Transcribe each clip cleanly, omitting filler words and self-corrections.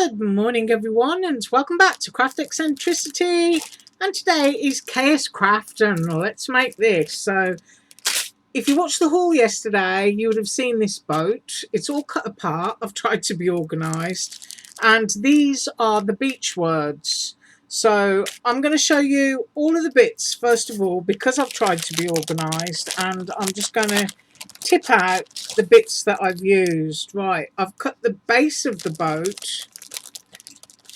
Good morning everyone and welcome back to Craft Eccentricity, and today is KSCRAFT and let's make this. So if you watched the haul yesterday you would have seen this boat. It's all cut apart. I've tried to be organised, and these are the beach words. So I'm going to show you all of the bits first of all because I've tried to be organised, and I'm just going to tip out the bits that I've used. Right, I've cut the base of the boat,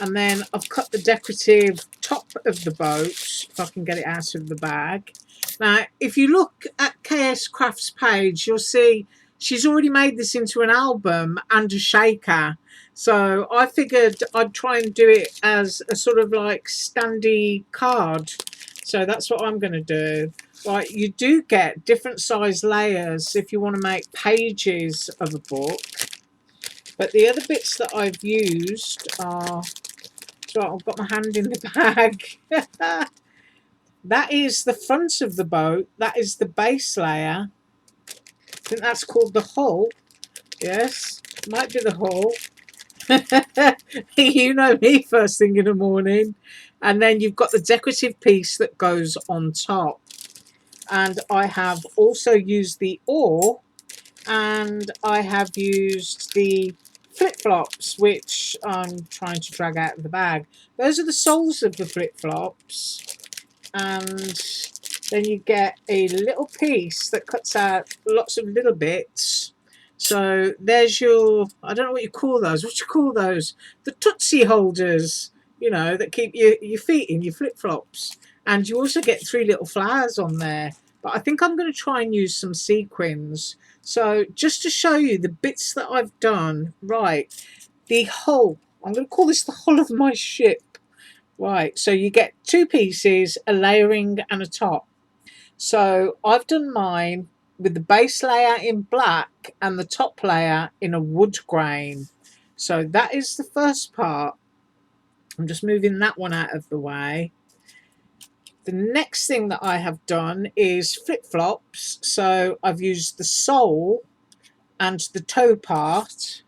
and then I've cut the decorative top of the boat if I can get it out of the bag. Now if you look at KSCRAFT's page you'll see she's already made this into an album and a shaker, so I figured I'd try and do it as a sort of like standy card. So that's what I'm going to do. Right, you do get different size layers if you want to make pages of a book, but the other bits that I've used are, so I've got my hand in the bag. That is the front of the boat. That is the base layer. I think that's called the hull. Yes, might be the hull. You know me, first thing in the morning. And then you've got the decorative piece that goes on top. And I have also used the oar, and I have used the flip-flops, which I'm trying to drag out of the bag. Those are the soles of the flip-flops, and then you get a little piece that cuts out lots of little bits. So there's your, I don't know what you call those. What do you call those? The Tootsie holders, you know, that keep your feet in your flip-flops. And you also get 3 little flowers on there. But I think I'm going to try and use some sequins. So just to show you the bits that I've done. Right, the hull. I'm going to call this the hull of my ship. Right, so you get 2 pieces, a layering and a top. So I've done mine with the base layer in black and the top layer in a wood grain. So that is the first part. I'm just moving that one out of the way. The next thing that I have done is flip-flops. So I've used the sole and the toe part,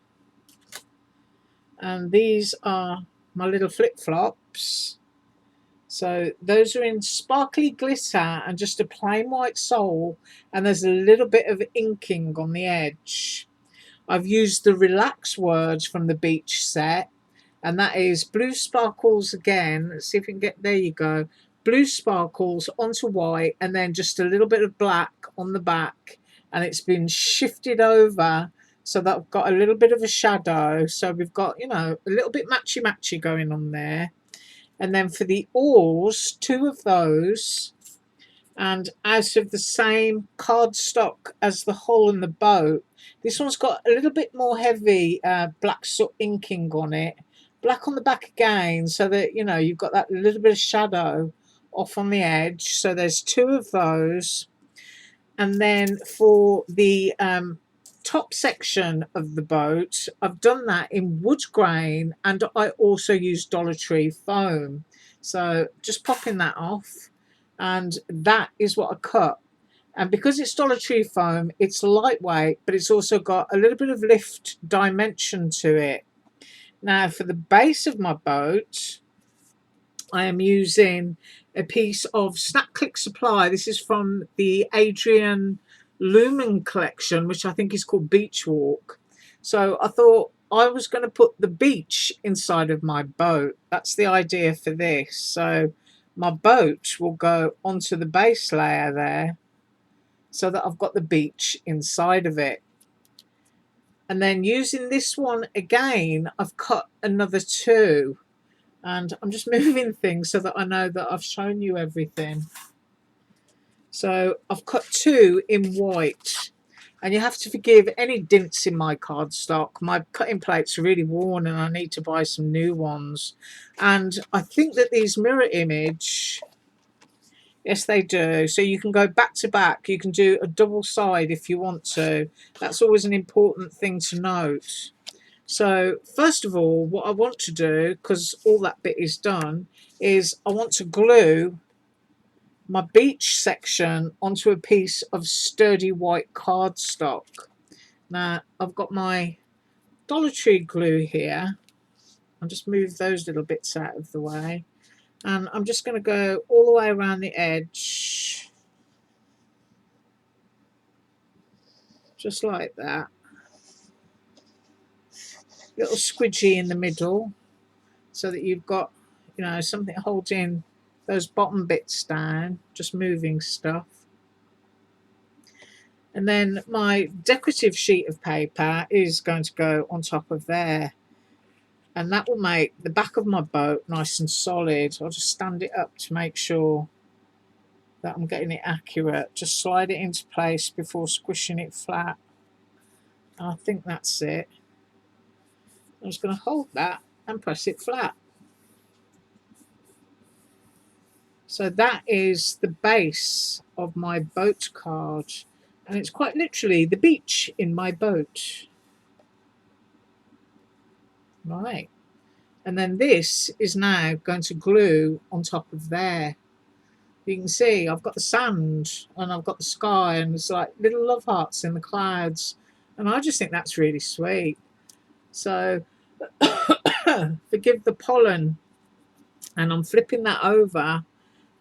and these are my little flip-flops. So those are in sparkly glitter and just a plain white sole, and there's a little bit of inking on the edge. I've used the relax words from the beach set, and that is blue sparkles again. Let's see if we can get, there you go, blue sparkles onto white, and then just a little bit of black on the back, and it's been shifted over so that I've got a little bit of a shadow. So we've got, you know, a little bit matchy going on there. And then for the oars, 2 of those, and out of the same cardstock as the hull and the boat. This one's got a little bit more heavy black soot inking on it. Black on the back again, so that, you know, you've got that little bit of shadow off on the edge. So there's 2 of those. And then for the top section of the boat, I've done that in wood grain, and I also used Dollar Tree foam. So just popping that off, and that is what I cut. And because it's Dollar Tree foam, it's lightweight, but it's also got a little bit of lift dimension to it. Now for the base of my boat, I am using a piece of Snap Click Supply. This is from the Adrian Lumen collection, which I think is called Beach Walk. So I thought I was going to put the beach inside of my boat. That's the idea for this. So my boat will go onto the base layer there, so that I've got the beach inside of it. And then using this one again, I've cut another 2. And I'm just moving things so that I know that I've shown you everything. So I've cut 2 in white, and you have to forgive any dints in my cardstock. My cutting plates are really worn and I need to buy some new ones. And I think that these mirror image, yes they do, so you can go back to back. You can do a double side if you want to. That's always an important thing to note. So first of all, what I want to do, because all that bit is done, is I want to glue my beach section onto a piece of sturdy white cardstock. Now I've got my Dollar Tree glue here, I'll just move those little bits out of the way. And I'm just going to go all the way around the edge. Just like that. Little squidgy in the middle, so that you've got, you know, something holding those bottom bits down, just moving stuff. And then my decorative sheet of paper is going to go on top of there. And that will make the back of my boat nice and solid. I'll just stand it up to make sure that I'm getting it accurate. Just slide it into place before squishing it flat. And I think that's it. I'm just going to hold that and press it flat. So that is the base of my boat card. And it's quite literally the beach in my boat. Right. And then this is now going to glue on top of there. You can see I've got the sand and I've got the sky and it's like little love hearts in the clouds. And I just think that's really sweet. So forgive the pollen. And I'm flipping that over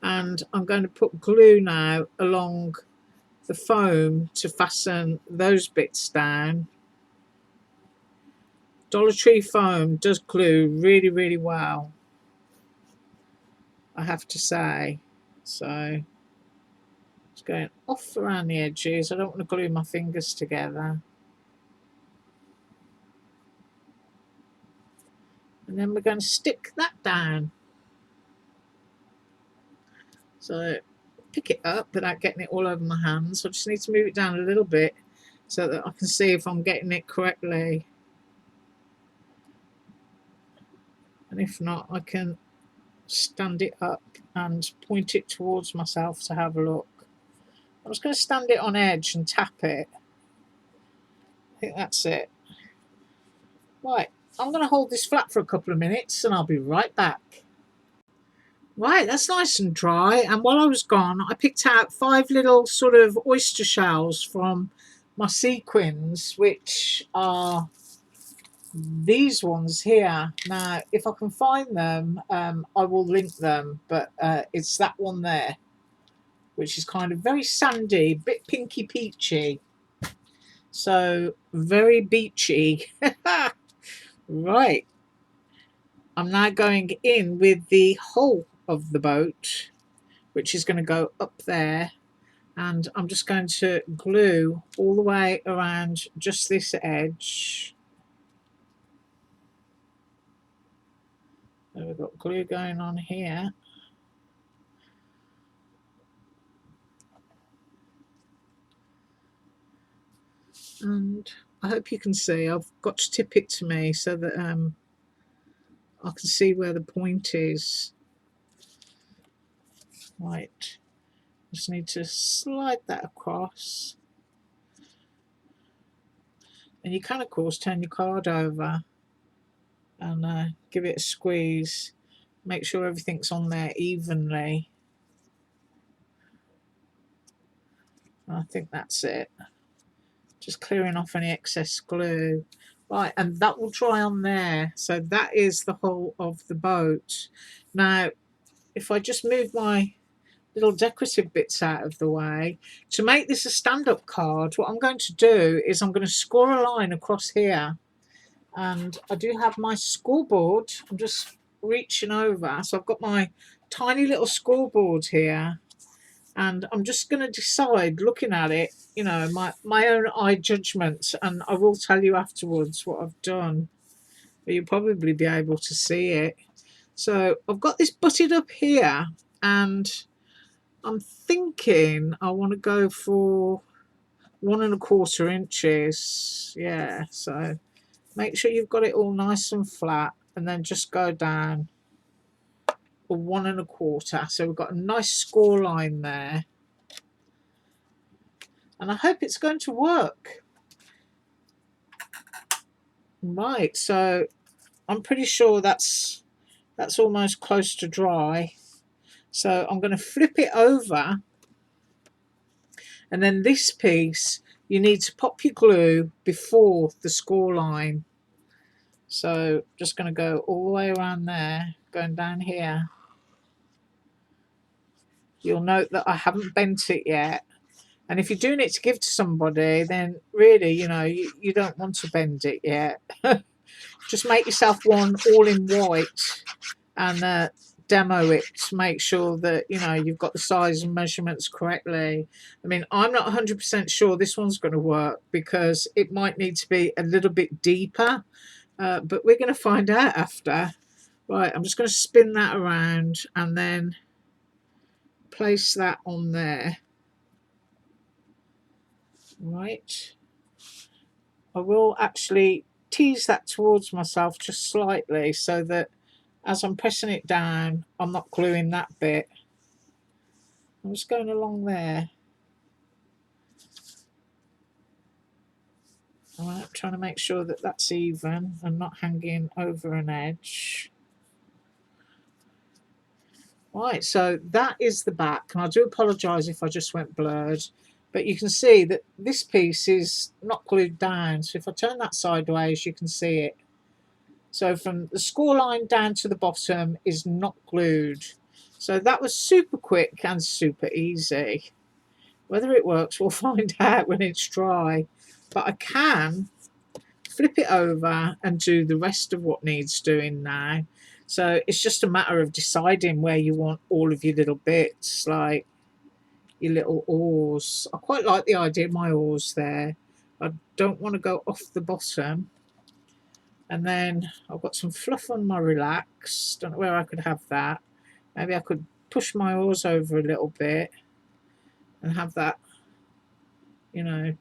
and I'm going to put glue now along the foam to fasten those bits down. Dollar Tree foam does glue really, really well, I have to say. So it's going off around the edges. I don't want to glue my fingers together. And then we're going to stick that down. So pick it up without getting it all over my hands. I just need to move it down a little bit so that I can see if I'm getting it correctly. And if not, I can stand it up and point it towards myself to have a look. I'm just going to stand it on edge and tap it. I think that's it. Right, I'm going to hold this flat for a couple of minutes and I'll be right back. Right, that's nice and dry. And while I was gone, I picked out 5 little sort of oyster shells from my sequins, which are these ones here. Now, if I can find them, I will link them, but it's that one there, which is kind of very sandy, bit pinky peachy. So very beachy. Right. I'm now going in with the hull of the boat, which is going to go up there, and I'm just going to glue all the way around just this edge. So we've got glue going on here. And I hope you can see, I've got to tip it to me so that I can see where the point is. Right, just need to slide that across. And you can, of course, turn your card over and give it a squeeze. Make sure everything's on there evenly. And I think that's it. Just clearing off any excess glue. Right, and that will dry on there. So that is the whole of the boat. Now, if I just move my little decorative bits out of the way, to make this a stand-up card, what I'm going to do is I'm going to score a line across here. And I do have my scoreboard. I'm just reaching over. So I've got my tiny little scoreboard here. And I'm just going to decide, looking at it, you know, my own eye judgment, and I will tell you afterwards what I've done. But you'll probably be able to see it. So I've got this butted up here, and I'm thinking I want to go for 1 1/4 inches. Yeah, so make sure you've got it all nice and flat, and then just go down for 1 1/4. So we've got a nice score line there. And I hope it's going to work. Right, so I'm pretty sure that's almost close to dry. So I'm going to flip it over. And then this piece, you need to pop your glue before the score line. So just going to go all the way around there, going down here. You'll note that I haven't bent it yet. And if you're doing it to give to somebody, then really, you know, you don't want to bend it yet. Just make yourself one all in white and demo it to make sure that, you know, you've got the size and measurements correctly. I mean, I'm not 100% sure this one's going to work because it might need to be a little bit deeper, but we're going to find out after. Right, I'm just going to spin that around and then place that on there. Right, I will actually tease that towards myself just slightly so that as I'm pressing it down, I'm not gluing that bit. I'm just going along there. Alright, I'm trying to make sure that that's even and not hanging over an edge. Right, so that is the back, and I do apologise if I just went blurred, but you can see that this piece is not glued down. So if I turn that sideways, you can see it. So from the score line down to the bottom is not glued. So that was super quick and super easy. Whether it works, we'll find out when it's dry. But I can flip it over and do the rest of what needs doing now. So it's just a matter of deciding where you want all of your little bits, like your little oars. I quite like the idea of my oars there. I don't want to go off the bottom. And then I've got some fluff on my relax. Don't know where I could have that. Maybe I could push my oars over a little bit and have that, you know,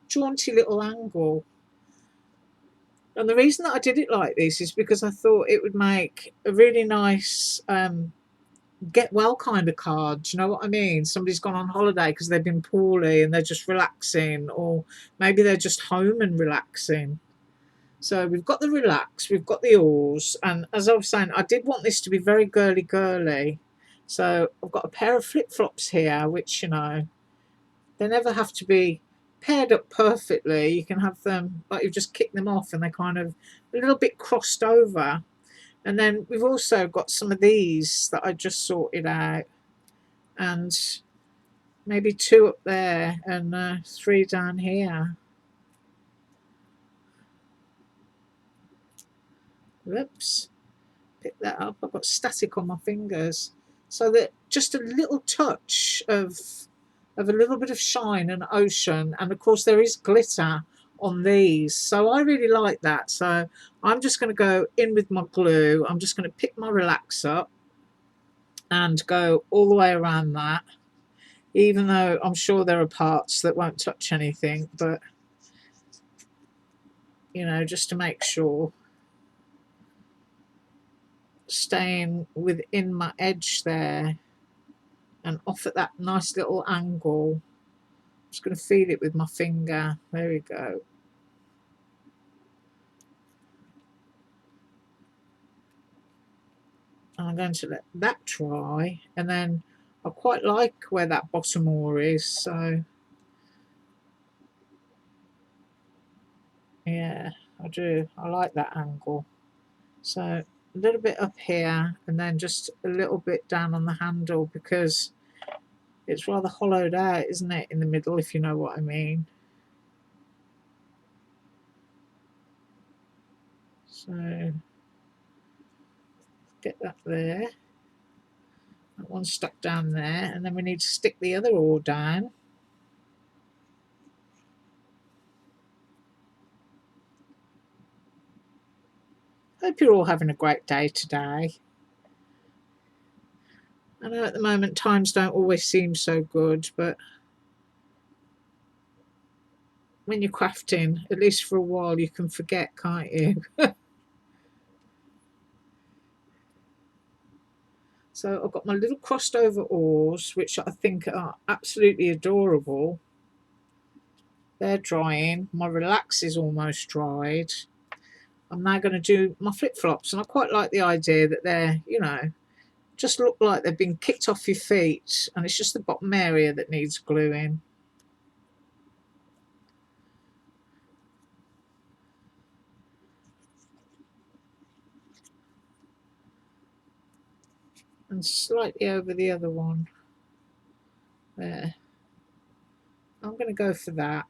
jaunty little angle. And the reason that I did it like this is because I thought it would make a really nice get well kind of card. Do you know what I mean? Somebody's gone on holiday because they've been poorly and they're just relaxing, or maybe they're just home and relaxing. So we've got the relax, we've got the oars, and as I was saying, I did want this to be very girly. So I've got a pair of flip-flops here, which, you know, they never have to be paired up perfectly. You can have them like you just kick them off and they're kind of a little bit crossed over. And then we've also got some of these that I just sorted out, and maybe 2 up there and 3 down here. Whoops, pick that up. I've got static on my fingers, so that just a little touch of a little bit of shine and ocean, and of course there is glitter on these, so I really like that. So I'm just going to go in with my glue. I'm just going to pick my relax up and go all the way around that, even though I'm sure there are parts that won't touch anything, but you know, just to make sure, staying within my edge there and off at that nice little angle. I'm just going to feel it with my finger. There we go. I'm going to let that dry, and then I quite like where that bottom oar is, so yeah, I do. I like that angle. So a little bit up here and then just a little bit down on the handle, because it's rather hollowed out, isn't it, in the middle, if you know what I mean. So get that there. That one's stuck down there, and then we need to stick the other oar down. Hope you're all having a great day today. I know at the moment times don't always seem so good, but when you're crafting, at least for a while, you can forget, can't you? So I've got my little crossed over oars, which I think are absolutely adorable. They're drying. My relax is almost dried. I'm now going to do my flip-flops, and I quite like the idea that they're, you know, just look like they've been kicked off your feet, and it's just the bottom area that needs gluing. and slightly over the other one. There. I'm going to go for that.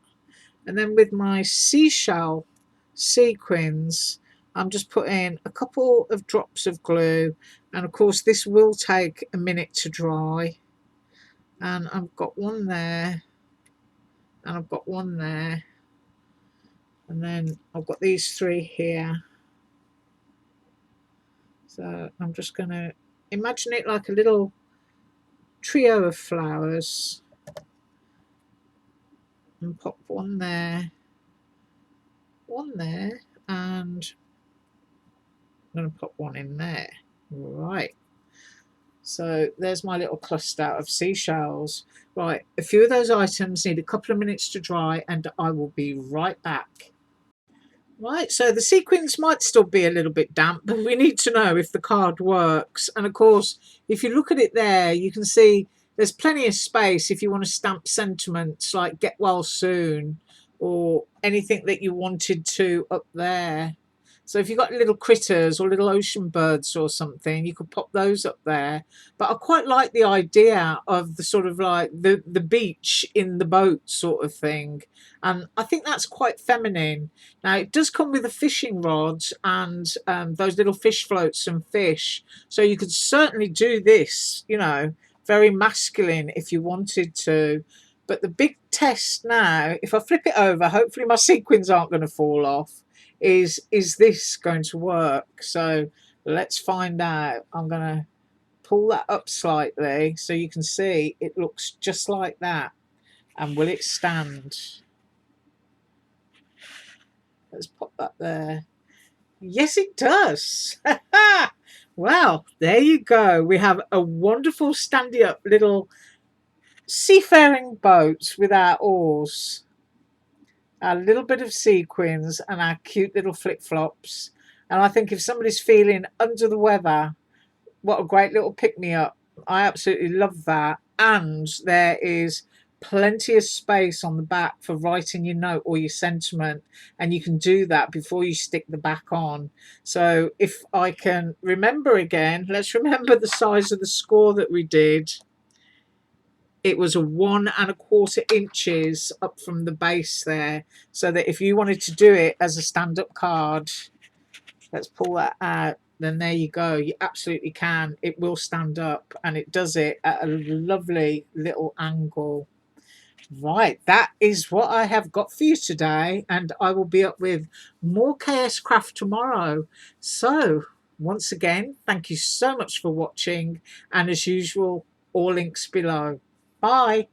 And then with my seashell sequins, I'm just putting a couple of drops of glue. And of course, this will take a minute to dry. And I've got one there. And I've got one there. And then I've got these three here. So I'm just going to imagine it like a little trio of flowers. And pop one there, and I'm going to put one in there. Right. So there's my little cluster of seashells. Right, a few of those items need a couple of minutes to dry, and I will be right back. Right, so the sequins might still be a little bit damp, but we need to know if the card works. And of course, if you look at it there, you can see there's plenty of space if you want to stamp sentiments like get well soon or anything that you wanted to up there. So if you've got little critters or little ocean birds or something, you could pop those up there. But I quite like the idea of the sort of like the beach in the boat sort of thing. And I think that's quite feminine. Now, it does come with a fishing rod and those little fish floats and fish. So you could certainly do this, you know, very masculine if you wanted to. But the big test now, if I flip it over, hopefully my sequins aren't going to fall off, is this going to work? So let's find out. I'm going to pull that up slightly so you can see it looks just like that. And will it stand? Let's pop that there. Yes, it does. Well, there you go. We have a wonderful standing up little seafaring boat with our oars, our little bit of sequins and our cute little flip-flops. And I think if somebody's feeling under the weather, what a great little pick-me-up. I absolutely love that. And there is plenty of space on the back for writing your note or your sentiment, and you can do that before you stick the back on. So if I can remember again, let's remember the size of the score that we did. It was a 1¼ inches up from the base there, so that if you wanted to do it as a stand-up card, let's pull that out, then there you go. You absolutely can. It will stand up, and it does it at a lovely little angle. Right, that is what I have got for you today, and I will be up with more KSCRAFT tomorrow. So once again, thank you so much for watching, and as usual, all links below. Bye.